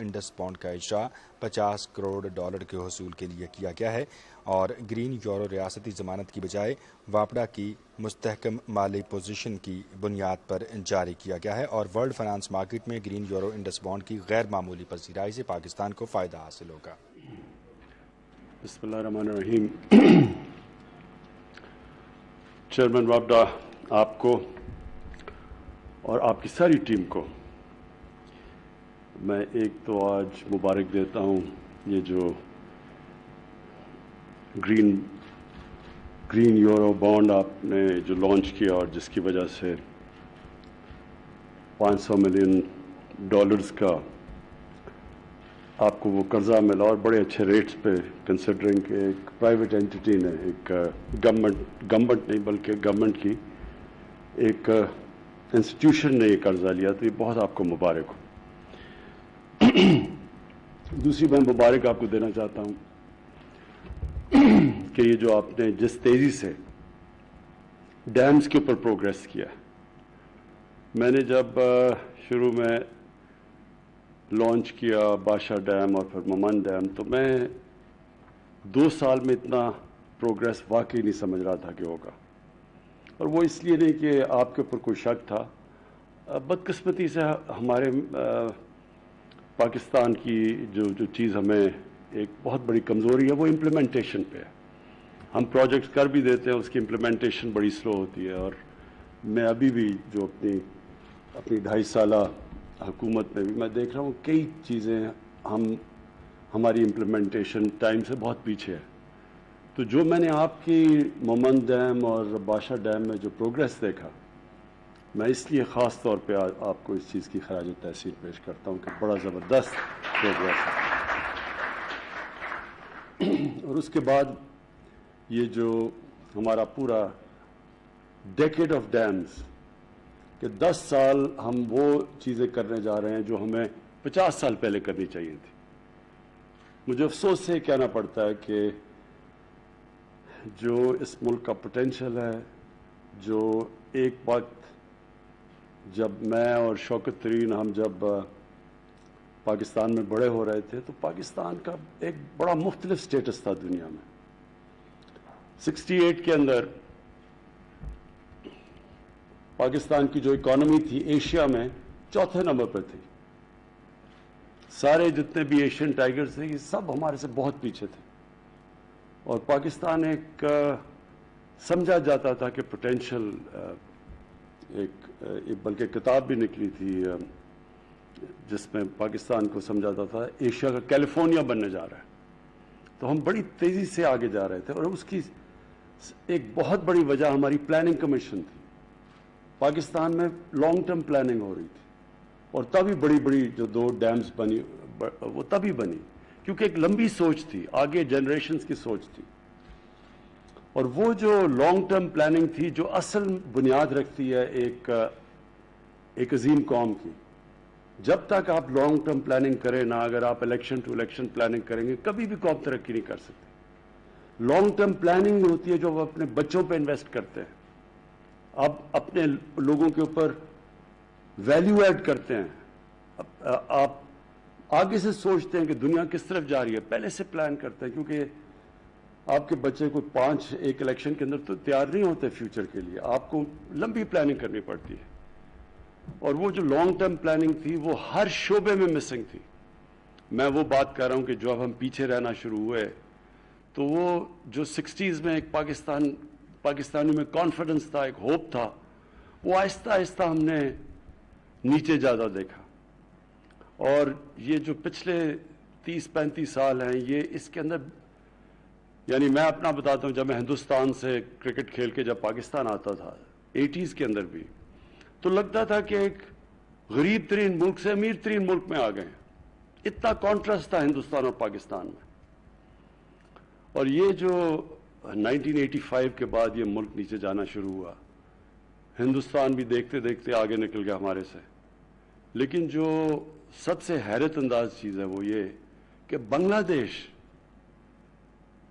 Indus bond کا اجرا $50 کروڑ کے حصول کے لیے کیا گیا ہے اور گرین یورو ریاستی ضمانت کی بجائے واپڈا کی مستحکم مالی پوزیشن کی بنیاد پر جاری کیا گیا ہے اور ورلڈ فائنانس مارکیٹ میں گرین یورو انڈس بانڈ کی غیر معمولی پذیرائی سے پاکستان کو فائدہ حاصل ہوگا۔ بسم اللہ الرحمن الرحیم۔ چیئرمین واپڈا، آپ کو اور آپ کی ساری ٹیم کو میں ایک تو آج مبارک دیتا ہوں، یہ جو گرین یورو بانڈ آپ نے جو لانچ کیا اور جس کی وجہ سے $500 ملین کا آپ کو وہ قرضہ ملا اور بڑے اچھے ریٹس پہ، کنسیڈرنگ کہ ایک پرائیویٹ اینٹی نے، ایک گورنمنٹ نہیں بلکہ گورنمنٹ کی ایک انسٹیٹیوشن نے یہ قرضہ لیا، تو یہ بہت آپ کو مبارک ہو۔ دوسری میں مبارک آپ کو دینا چاہتا ہوں کہ یہ جو آپ نے جس تیزی سے ڈیمز کے اوپر پروگریس کیا ہے، میں نے جب شروع میں لانچ کیا بادشاہ ڈیم اور پھر ممن ڈیم، تو میں 2 سال میں اتنا پروگریس واقعی نہیں سمجھ رہا تھا کہ ہوگا، اور وہ اس لیے نہیں کہ آپ کے اوپر کوئی شک تھا، بدقسمتی سے ہمارے پاکستان کی جو چیز ہمیں ایک بہت بڑی کمزوری ہے وہ امپلیمنٹیشن پہ ہے۔ ہم پروجیکٹس کر بھی دیتے ہیں، اس کی امپلیمنٹیشن بڑی سلو ہوتی ہے، اور میں ابھی بھی جو اپنی 2.5 سالہ حکومت میں بھی میں دیکھ رہا ہوں کئی چیزیں ہماری امپلیمنٹیشن ٹائم سے بہت پیچھے ہے۔ تو جو میں نے آپ کی ممن ڈیم اور بادشاہ ڈیم میں جو پروگریس دیکھا، میں اس لیے خاص طور پہ آپ کو اس چیز کی خراج تحسین پیش کرتا ہوں کہ بڑا زبردست پروگریس ہے۔ اور اس کے بعد یہ جو ہمارا پورا ڈیکیڈ آف ڈیمز، کہ 10 سال ہم وہ چیزیں کرنے جا رہے ہیں جو ہمیں 50 سال پہلے کرنی چاہیے تھی۔ مجھے افسوس سے کہنا پڑتا ہے کہ جو اس ملک کا پوٹینشل ہے، جو ایک وقت جب میں اور شوکت ترین ہم جب پاکستان میں بڑے ہو رہے تھے، تو پاکستان کا ایک بڑا مختلف سٹیٹس تھا دنیا میں۔ 68 کے اندر پاکستان کی جو اکانومی تھی ایشیا میں 4تھے نمبر پر تھی۔ سارے جتنے بھی ایشین ٹائگرز تھے یہ سب ہمارے سے بہت پیچھے تھے، اور پاکستان ایک سمجھا جاتا تھا کہ پوٹینشل، ایک بلکہ کتاب بھی نکلی تھی جس میں پاکستان کو سمجھاتا تھا ایشیا کا کیلیفورنیا بننے جا رہا ہے۔ تو ہم بڑی تیزی سے آگے جا رہے تھے، اور اس کی ایک بہت بڑی وجہ ہماری پلاننگ کمیشن تھی۔ پاکستان میں لانگ ٹرم پلاننگ ہو رہی تھی، اور تبھی بڑی جو 2 ڈیمز بنی وہ تبھی بنی کیونکہ ایک لمبی سوچ تھی، آگے جنریشنز کی سوچ تھی۔ اور وہ جو لانگ ٹرم پلاننگ تھی جو اصل بنیاد رکھتی ہے ایک عظیم قوم کی، جب تک آپ لانگ ٹرم پلاننگ کریں نا، اگر آپ الیکشن ٹو الیکشن پلاننگ کریں گے کبھی بھی قوم ترقی نہیں کر سکتی۔ لانگ ٹرم پلاننگ ہوتی ہے جو وہ اپنے بچوں پہ انویسٹ کرتے ہیں، اب اپنے لوگوں کے اوپر ویلیو ایڈ کرتے ہیں، آپ آگے سے سوچتے ہیں کہ دنیا کس طرف جا رہی ہے، پہلے سے پلان کرتے ہیں، کیونکہ آپ کے بچے کو 5 ایک الیکشن کے اندر تو تیار نہیں ہوتے فیوچر کے لیے، آپ کو لمبی پلاننگ کرنی پڑتی ہے۔ اور وہ جو لانگ ٹرم پلاننگ تھی وہ ہر شعبے میں مسنگ تھی۔ میں وہ بات کر رہا ہوں کہ جو اب ہم پیچھے رہنا شروع ہوئے، تو وہ جو 60s میں ایک پاکستانی میں کانفیڈنس تھا، ایک ہوپ تھا، وہ آہستہ آہستہ ہم نے نیچے زیادہ دیکھا۔ اور یہ جو پچھلے 30-35 سال ہیں، یہ اس کے اندر، یعنی میں اپنا بتاتا ہوں، جب میں ہندوستان سے کرکٹ کھیل کے جب پاکستان آتا تھا 80s کے اندر بھی، تو لگتا تھا کہ ایک غریب ترین ملک سے امیر ترین ملک میں آ گئے ہیں، اتنا کانٹراسٹ تھا ہندوستان اور پاکستان میں۔ اور یہ جو 1985 کے بعد یہ ملک نیچے جانا شروع ہوا، ہندوستان بھی دیکھتے دیکھتے آگے نکل گیا ہمارے سے۔ لیکن جو سب سے حیرت انداز چیز ہے وہ یہ کہ بنگلہ دیش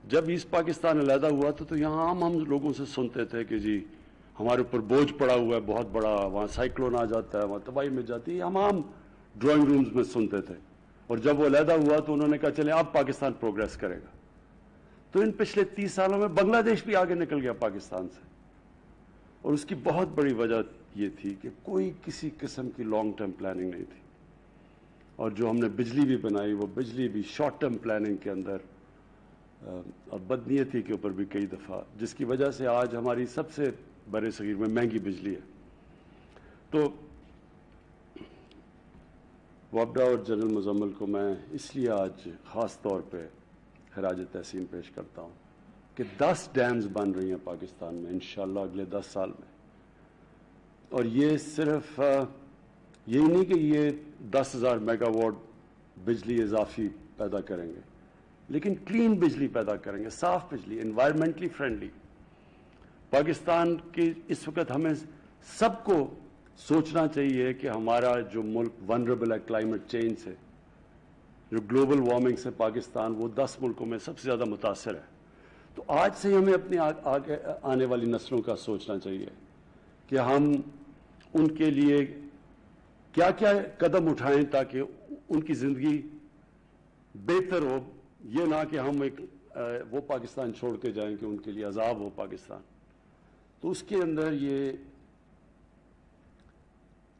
جب ایسٹ پاکستان علیحدہ ہوا تو یہاں ہم لوگوں سے سنتے تھے کہ جی ہمارے اوپر بوجھ پڑا ہوا ہے بہت بڑا، وہاں سائیکلون آ جاتا ہے، وہاں تباہی مچ جاتی ہے، ہم عام ڈرائنگ رومز میں سنتے تھے، اور جب وہ علیحدہ ہوا تو انہوں نے کہا چلیں اب پاکستان پروگریس کرے گا. تو ان پچھلے 30 سالوں میں بنگلہ دیش بھی آگے نکل گیا پاکستان سے, اور اس کی بہت بڑی وجہ یہ تھی کہ کوئی کسی قسم کی لانگ ٹرم پلاننگ نہیں تھی. اور جو ہم نے بجلی بھی بنائی وہ بجلی بھی شارٹ ٹرم پلاننگ کے اندر اور بدنیتی کے اوپر بھی کئی دفعہ, جس کی وجہ سے آج ہماری سب سے برے صغیر میں مہنگی بجلی ہے. تو وابڈا اور جنرل مزمل کو میں اس لیے آج خاص طور پہ خراج تحسین پیش کرتا ہوں کہ 10 ڈیمز بن رہی ہیں پاکستان میں انشاءاللہ اگلے 10 سال میں. اور یہ صرف یہی نہیں کہ یہ 10,000 میگا واٹ بجلی اضافی پیدا کریں گے, لیکن کلین بجلی پیدا کریں گے, صاف بجلی, انوائرمنٹلی فرینڈلی. پاکستان کی اس وقت ہمیں سب کو سوچنا چاہیے کہ ہمارا جو ملک ونربل ہے کلائمیٹ چینج سے, جو گلوبل وارمنگ سے پاکستان, وہ 10 ملکوں میں سب سے زیادہ متاثر ہے. تو آج سے ہمیں اپنی آگے آنے والی نسلوں کا سوچنا چاہیے کہ ہم ان کے لیے کیا کیا قدم اٹھائیں تاکہ ان کی زندگی بہتر ہو. یہ نہ کہ ہم وہ پاکستان چھوڑ کے جائیں کہ ان کے لیے عذاب ہو پاکستان. تو اس کے اندر یہ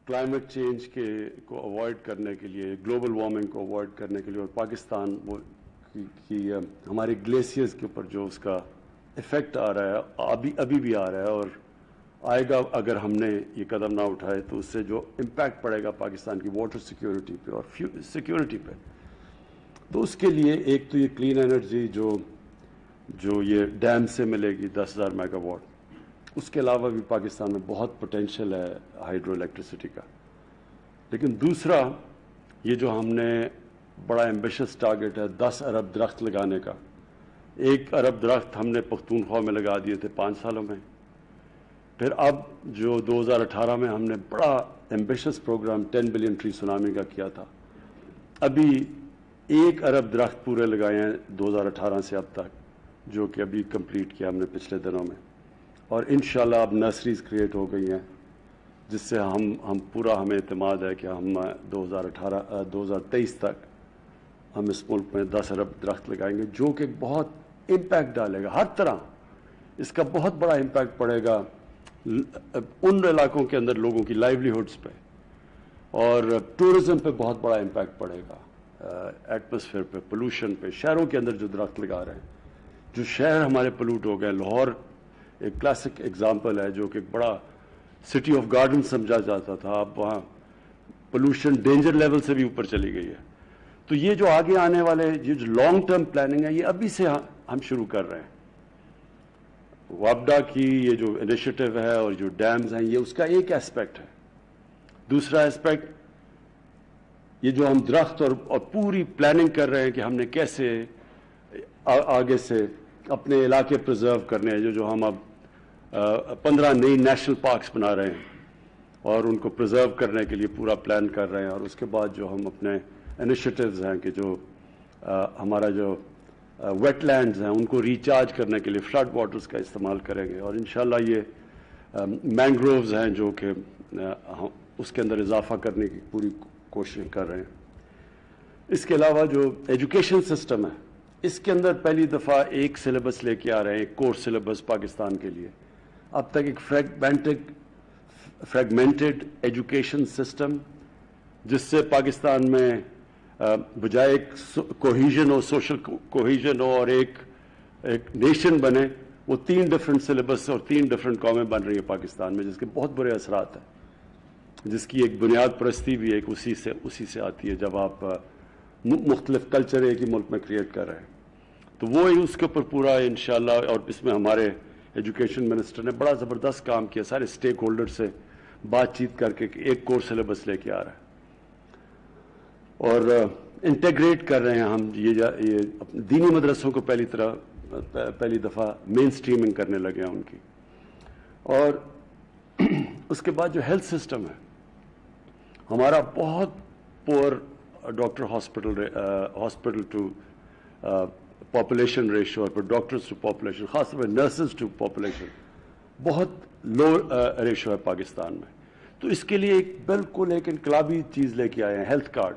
کلائمیٹ چینج کو اوائڈ کرنے کے لیے, گلوبل وارمنگ کو اوائڈ کرنے کے لیے, اور پاکستان کی ہمارے گلیشیئرز کے اوپر جو اس کا ایفیکٹ آ رہا ہے, ابھی بھی آ رہا ہے اور آئے گا اگر ہم نے یہ قدم نہ اٹھائے, تو اس سے جو امپیکٹ پڑے گا پاکستان کی واٹر سیکیورٹی پہ اور سیکیورٹی پہ. تو اس کے لیے ایک تو یہ کلین انرجی جو یہ ڈیم سے ملے گی 10,000 میگا واٹ, اس کے علاوہ بھی پاکستان میں بہت پوٹینشیل ہے ہائیڈرو الیکٹریسٹی کا. لیکن دوسرا یہ جو ہم نے بڑا ایمبیشس ٹارگٹ ہے 10 ارب درخت لگانے کا. 1 ارب درخت ہم نے پختونخوا میں لگا دیے تھے 5 سالوں میں. پھر اب جو 2018 میں ہم نے بڑا ambitious programme 10 billion tree tsunami کا کیا تھا, ابھی 1 ارب درخت پورے لگائے ہیں 2018 سے اب تک, جو کہ ابھی کمپلیٹ کیا ہم نے پچھلے دنوں میں. اور انشاءاللہ اب نرسریز کریٹ ہو گئی ہیں جس سے ہمیں اعتماد ہے کہ ہم 2023 تک ہم اس ملک میں 10 ارب درخت لگائیں گے, جو کہ بہت امپیکٹ ڈالے گا ہر طرح. اس کا بہت بڑا امپیکٹ پڑے گا ان علاقوں کے اندر لوگوں کی لائیولی ہوڈز پہ, اور ٹورزم پہ بہت بڑا امپیکٹ پڑے گا, ایٹماسفیئر پہ, پولوشن پہ. شہروں کے اندر جو درخت لگا رہے ہیں, جو شہر ہمارے پولوٹ ہو گئے, لاہور ایک کلاسک ایگزامپل ہے جو کہ بڑا سٹی آف گارڈن سمجھا جاتا تھا, اب وہاں پولوشن ڈینجر لیول سے بھی اوپر چلی گئی ہے. تو یہ جو آگے آنے والے یہ جو لانگ ٹرم پلاننگ ہے, یہ ابھی سے ہم شروع کر رہے ہیں. وابڈا کی یہ جو انیشیٹو ہے اور جو ڈیمز ہیں, یہ اس کا ایک ایسپیکٹ ہے. دوسرا ایسپیکٹ یہ جو ہم درخت اور پوری پلاننگ کر رہے ہیں کہ ہم نے کیسے آگے سے اپنے علاقے پرزرو کرنے ہیں, جو ہم اب 15 نئی نیشنل پارکس بنا رہے ہیں اور ان کو پرزرو کرنے کے لیے پورا پلان کر رہے ہیں. اور اس کے بعد جو ہم اپنے انیشیٹوز ہیں کہ جو ہمارا جو ویٹ لینڈز ہیں ان کو ریچارج کرنے کے لیے فلڈ واٹرز کا استعمال کریں گے. اور انشاءاللہ یہ مینگرووز ہیں جو کہ اس کے اندر اضافہ کرنے کی پوری کوشش کر رہے ہیں. اس کے علاوہ جو ایجوکیشن سسٹم ہے, اس کے اندر پہلی دفعہ ایک سلیبس لے کے آ رہے ہیں, ایک کورس سلیبس پاکستان کے لیے. اب تک ایک فریگمنٹڈ ایجوکیشن سسٹم, جس سے پاکستان میں بجائے ایک کوہیژن ہو, سوشل کوہیژن ہو اور ایک نیشن بنے, وہ 3 ڈفرینٹ سلیبس اور 3 ڈفرینٹ قومیں بن رہی ہیں پاکستان میں, جس کے بہت برے اثرات ہیں, جس کی ایک بنیاد پرستی بھی ایک اسی سے آتی ہے جب آپ مختلف کلچر ایک ہی ملک میں کریٹ کر رہے ہیں. تو وہ اس کے اوپر پورا انشاءاللہ, اور اس میں ہمارے ایجوکیشن منسٹر نے بڑا زبردست کام کیا, سارے اسٹیک ہولڈر سے بات چیت کر کے ایک کورس سلیبس لے کے آ رہا ہے. اور انٹیگریٹ کر رہے ہیں ہم یہ دینی مدرسوں کو پہلی دفعہ مین سٹریمنگ کرنے لگے ہیں ان کی. اور اس کے بعد جو ہیلتھ سسٹم ہے ہمارا بہت poor doctor hospital to population ratio, اور پھر ڈاکٹرز ٹو پاپولیشن, خاص طور پہ نرسز ٹو پاپولیشن بہت لو ریشو ہے پاکستان میں. تو اس کے لیے بالکل ایک انقلابی چیز لے کے آئے ہیں, ہیلتھ کارڈ.